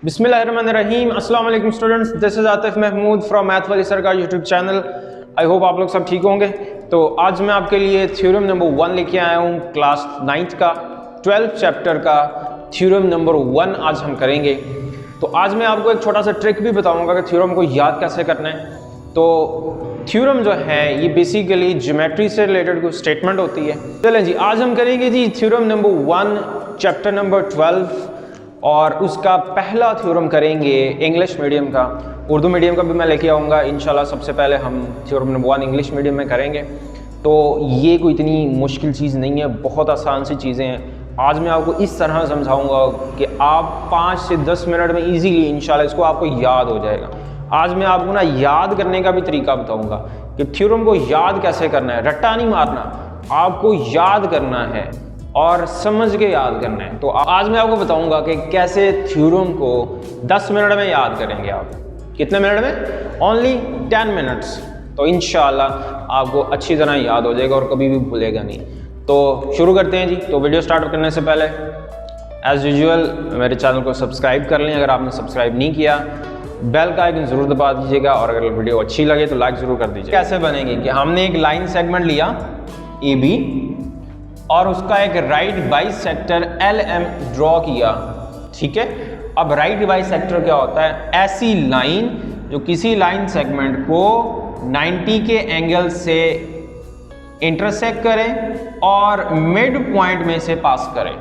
बिस्मिल्लाहिर्रहमानिर्रहीम। अस्सलाम वालेकुम students, this is Atif Mahmood from math वाली सरकार यूट्यूब चैनल। आई होप आप लोग सब ठीक होंगे। तो आज मैं आपके लिए थ्योरम नंबर 1 लेके आया हूँ, क्लास 9th का 12th चैप्टर का थ्योरम नंबर 1 आज हम करेंगे। तो आज मैं आपको एक छोटा सा ट्रिक भी बताऊँगा कि थ्योरम को याद कैसे करना है। तो थ्योरम जो है ये बेसिकली ज्योमेट्री से रिलेटेड कोई स्टेटमेंट होती है। चलें जी, आज हम करेंगे जी थ्योरम नंबर 1 चैप्टर नंबर 12 और उसका पहला थ्योरम करेंगे इंग्लिश मीडियम का। उर्दू मीडियम का भी मैं लेके आऊँगा इंशाल्लाह। सबसे पहले हम थ्योरम नंबर 1 इंग्लिश मीडियम में करेंगे। तो ये कोई इतनी मुश्किल चीज़ नहीं है, बहुत आसान सी चीज़ें हैं। आज मैं आपको इस तरह समझाऊंगा कि आप 5 से 10 मिनट में इजीली इंशाल्लाह इसको आपको याद हो जाएगा। आज मैं आपको ना याद करने का भी तरीका बताऊँगा कि थ्योरम को याद कैसे करना है। रट्टा नहीं मारना, आपको याद करना है और समझ के याद करना है। तो आज मैं आपको बताऊंगा कि कैसे थ्योरम को 10 मिनट में याद करेंगे। आप कितने मिनट में? Only 10 minutes. तो इंशाल्लाह आपको अच्छी तरह याद हो जाएगा और कभी भी भूलेगा नहीं। तो शुरू करते हैं जी। तो वीडियो स्टार्ट करने से पहले एज यूजुअल मेरे चैनल को सब्सक्राइब कर लें अगर आपने सब्सक्राइब नहीं किया। बेल का आइकन ज़रूर दबा दीजिएगा और अगर वीडियो अच्छी लगे तो लाइक ज़रूर कर दीजिए। कैसे बनेगी कि हमने एक लाइन सेगमेंट लिया AB और उसका एक राइट बाइसेक्टर LM ड्रॉ किया, ठीक है। अब राइट बाइसेक्टर क्या होता है? ऐसी लाइन जो किसी लाइन सेगमेंट को 90 के एंगल से इंटरसेक्ट करे और मिड पॉइंट में से पास करे,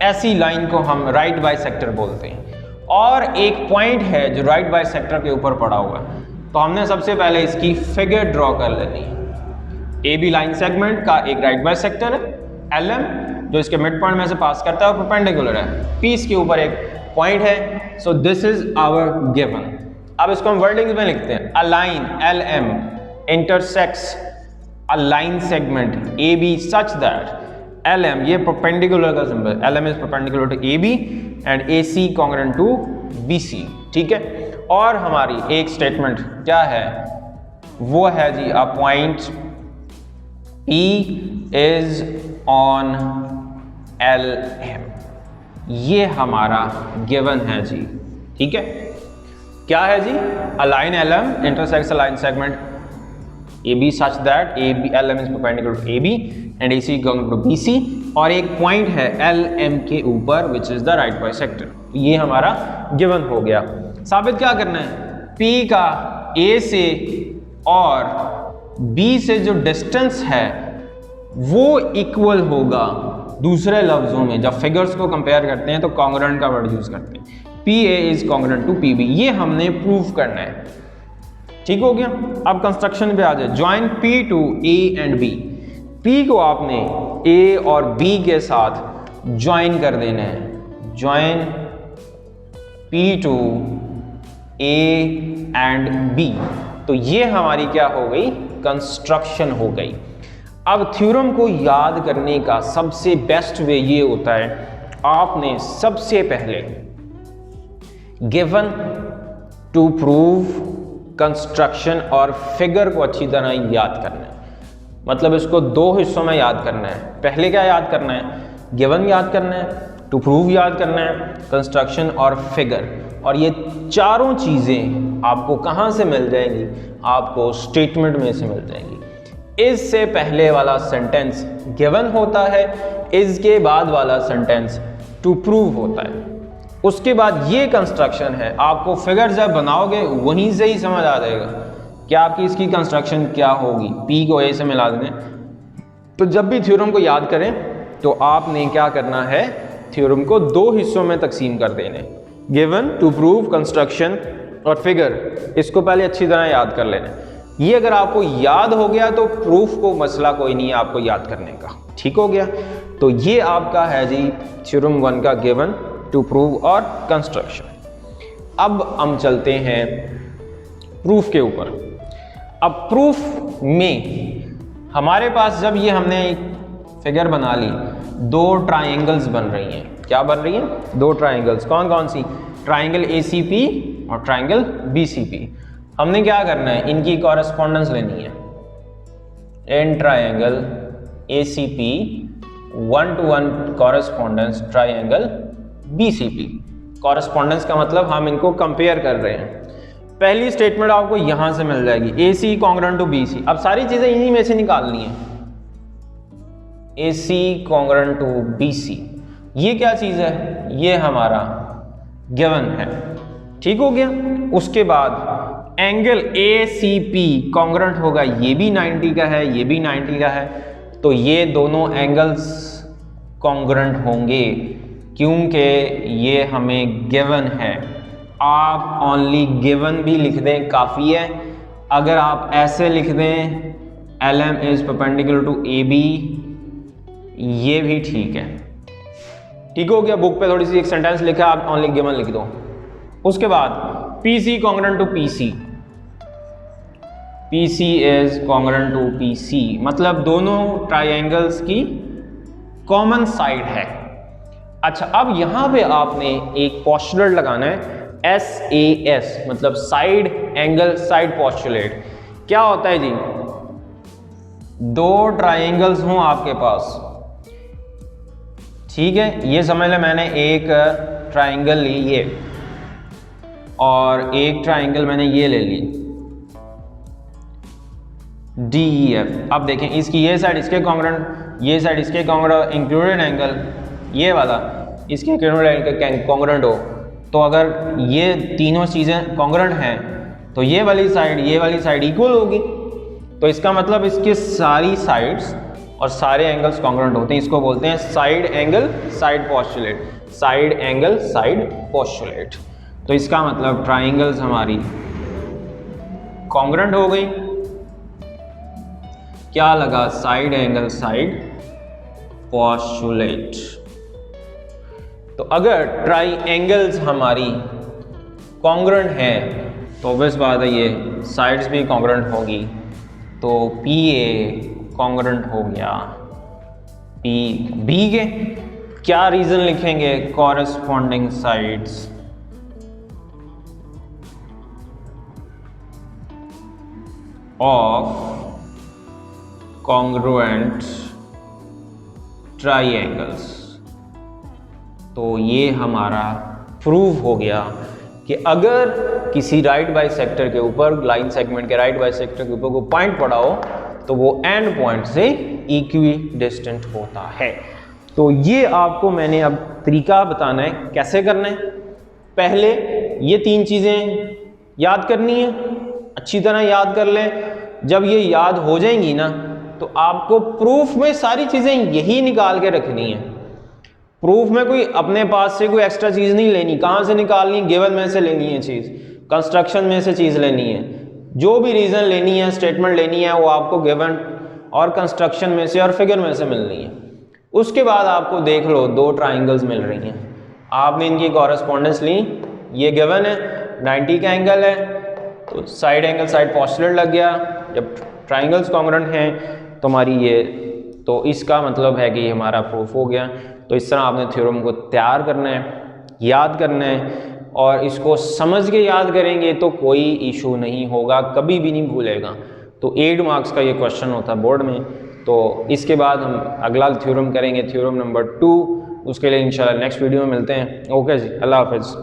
ऐसी लाइन को हम राइट बाइसेक्टर बोलते हैं। और एक पॉइंट है जो राइट बाइसेक्टर के ऊपर पड़ा हुआ है। तो हमने सबसे पहले इसकी फिगर ड्रॉ कर लेनी है। AB लाइन सेगमेंट का एक राइट बाइसेक्टर है, LM जो इसके मिड पॉइंट में से पास करता है और परपेंडिकुलर है, P इसके ऊपर एक पॉइंट है। So this is our given. अब इसको हम वर्डिंग्स में लिखते हैं। A line LM intersects a line segment AB such that LM, ये परपेंडिकुलर का symbol, LM is perpendicular to AB and AC congruent to BC, ठीक है। और हमारी एक स्टेटमेंट क्या है? वो है जी a point P is on LM। ये हमारा गिवन है जी, ठीक है। क्या है जी? A line LM intersects a line segment AB such that LM is perpendicular to AB and AC going to BC और एक पॉइंट है LM के ऊपर which is the right bisector। ये हमारा गिवन हो गया। साबित क्या करना है? P का A से और B से जो डिस्टेंस है वो इक्वल होगा। दूसरे लफ्जों में जब फिगर्स को कंपेयर करते हैं तो कॉन्ग्रुएंट का वर्ड यूज करते हैं। PA is congruent to PB, ये हमने प्रूव करना है, ठीक हो गया। अब कंस्ट्रक्शन पे आ जाए। Join P to A and B। P को आपने A और B के साथ ज्वाइन कर देना है। Join P to A and B। तो ये हमारी क्या हो गई? कंस्ट्रक्शन हो गई। अब थ्योरम को याद करने का सबसे बेस्ट वे ये होता है, आपने सबसे पहले गिवन टू प्रूव कंस्ट्रक्शन और फिगर को अच्छी तरह याद करना है। मतलब इसको 2 हिस्सों में याद करना है। पहले क्या याद करना है? गिवन याद करना है, टू प्रूव याद करना है, कंस्ट्रक्शन और फिगर। और ये चारों चीज़ें आपको कहाँ से मिल जाएंगी? आपको स्टेटमेंट में से मिल जाएंगी। इससे पहले वाला सेंटेंस गिवन होता है, इसके बाद वाला सेंटेंस टू प्रूव होता है। उसके बाद ये कंस्ट्रक्शन है। आपको फिगर जब बनाओगे वहीं से ही समझ आ जाएगा कि आपकी इसकी कंस्ट्रक्शन क्या होगी। P को A से मिला दें। तो जब भी थ्योरम को याद करें तो आपने क्या करना है? थ्योरम को 2 हिस्सों में तकसीम कर देने, गिवन, टू प्रूव, कंस्ट्रक्शन और फिगर। इसको पहले अच्छी तरह याद कर लेना। ये अगर आपको याद हो गया तो प्रूफ को मसला कोई नहीं है आपको याद करने का, ठीक हो गया। तो ये आपका है जी थ्योरम 1 का गिवन, टू प्रूव और कंस्ट्रक्शन। अब हम चलते हैं प्रूफ के ऊपर। अब प्रूफ में हमारे पास जब ये हमने फिगर बना ली, 2 ट्राइंगल्स बन रही हैं। क्या बन रही हैं? 2 ट्राइंगल्स। कौन कौन सी? ट्राइंगल ACP और ट्राइंगल BCP। हमने क्या करना है? इनकी कॉरेस्पॉन्डेंस लेनी है। In triangle ACP 1 to 1 correspondence triangle BCP। Correspondence का मतलब हम इनको कंपेयर कर रहे हैं। पहली स्टेटमेंट आपको यहां से मिल जाएगी, AC कॉन्ग्रुएंट टू BC। अब सारी चीजें इन्हीं में से निकालनी है। AC कॉन्ग्रुएंट टू BC, ये क्या चीज है? ये हमारा गिवन है, ठीक हो गया। उसके बाद एंगल ACP कॉन्ग्रुएंट होगा, ये भी 90 का है, ये भी 90 का है, तो ये दोनों एंगल्स कॉन्ग्रुएंट होंगे क्योंकि ये हमें गिवन है। आप ओनली गिवन भी लिख दें काफ़ी है। अगर आप ऐसे लिख दें LM is perpendicular to AB, ये भी ठीक है, ठीक हो गया। बुक पे थोड़ी सी एक सेंटेंस लिखा, आप ओनली गिवन लिख दो। उसके बाद PC congruent to PC, PC is congruent to PC, मतलब दोनों ट्राइंगल्स की कॉमन साइड है। अच्छा, अब यहां पे आपने एक पोस्टुलेट लगाना है, SAS, मतलब साइड एंगल साइड पोस्टुलेट। क्या होता है जी? दो ट्राइंगल्स हों आपके पास, ठीक है, ये समझ लें मैंने एक ट्राइंगल ली ये, और एक ट्राइंगल मैंने ये ले ली DEF। अब देखें इसकी ये साइड इसके कॉन्ग्रुएंट, ये साइड इसके कॉन्ग्रुएंट, इंक्लूडेड एंगल ये वाला इसके इंक्लूडेड कॉन्ग्रुएंट हो, तो अगर ये तीनों चीज़ें कॉन्ग्रुएंट हैं तो ये वाली साइड इक्वल होगी। तो इसका मतलब इसके सारी साइड्स और सारे एंगल्स कॉन्ग्रुएंट होते हैं। इसको बोलते हैं side angle side postulate, side angle side postulate. तो इसका मतलब ट्राइंगल्स हमारी कॉन्ग्रुएंट हो गई। क्या लगा? Side angle side postulate. तो अगर ट्राइंगल्स हमारी कॉन्ग्रुएंट हैं तो ऑब्वियस बात है ये साइड्स भी कॉन्ग्रुएंट होगी, तो PA कॉन्ग्रुएंट हो गया PB के। क्या रीजन लिखेंगे? Corresponding sides of congruent triangles. तो ये हमारा प्रूव हो गया कि अगर किसी राइट बाइसेक्टर के ऊपर, लाइन सेगमेंट के राइट बाइसेक्टर के ऊपर कोई पॉइंट पड़ा हो तो वो एंड पॉइंट से इक्वी डिस्टेंट होता है। तो ये आपको मैंने अब तरीका बताना है कैसे करना है। पहले ये तीन चीज़ें याद करनी है, अच्छी तरह याद कर लें। जब ये याद हो जाएंगी ना तो आपको प्रूफ में सारी चीज़ें यही निकाल के रखनी है। प्रूफ में कोई अपने पास से कोई एक्स्ट्रा चीज़ नहीं लेनी। कहाँ से निकालनी? गिवन में से लेनी है चीज़, कंस्ट्रक्शन में से चीज़ लेनी है, जो भी रीज़न लेनी है, स्टेटमेंट लेनी है, वो आपको गिवन और कंस्ट्रक्शन में से और फिगर में से मिलनी है। उसके बाद आपको देख लो दो ट्राइंगल्स मिल रही हैं, आपने इनकी कॉरेस्पॉन्डेंस ली, ये गिवन है 90 का एंगल है तो साइड एंगल साइड पोस्टुलेट लग गया। जब ट्राइंगल्स कॉन्ग्रुएंट हैं तो हमारी ये, तो इसका मतलब है कि हमारा प्रूफ हो गया। तो इस तरह आपने थ्योरम को तैयार करना है, याद करना है, और इसको समझ के याद करेंगे तो कोई इशू नहीं होगा, कभी भी नहीं भूलेगा। तो 8 मार्क्स का ये क्वेश्चन होता है बोर्ड में। तो इसके बाद हम अगला थ्योरम करेंगे, थ्योरम नंबर 2। उसके लिए इंशाल्लाह नेक्स्ट वीडियो में मिलते हैं। ओके जी, अल्लाह हाफिज़।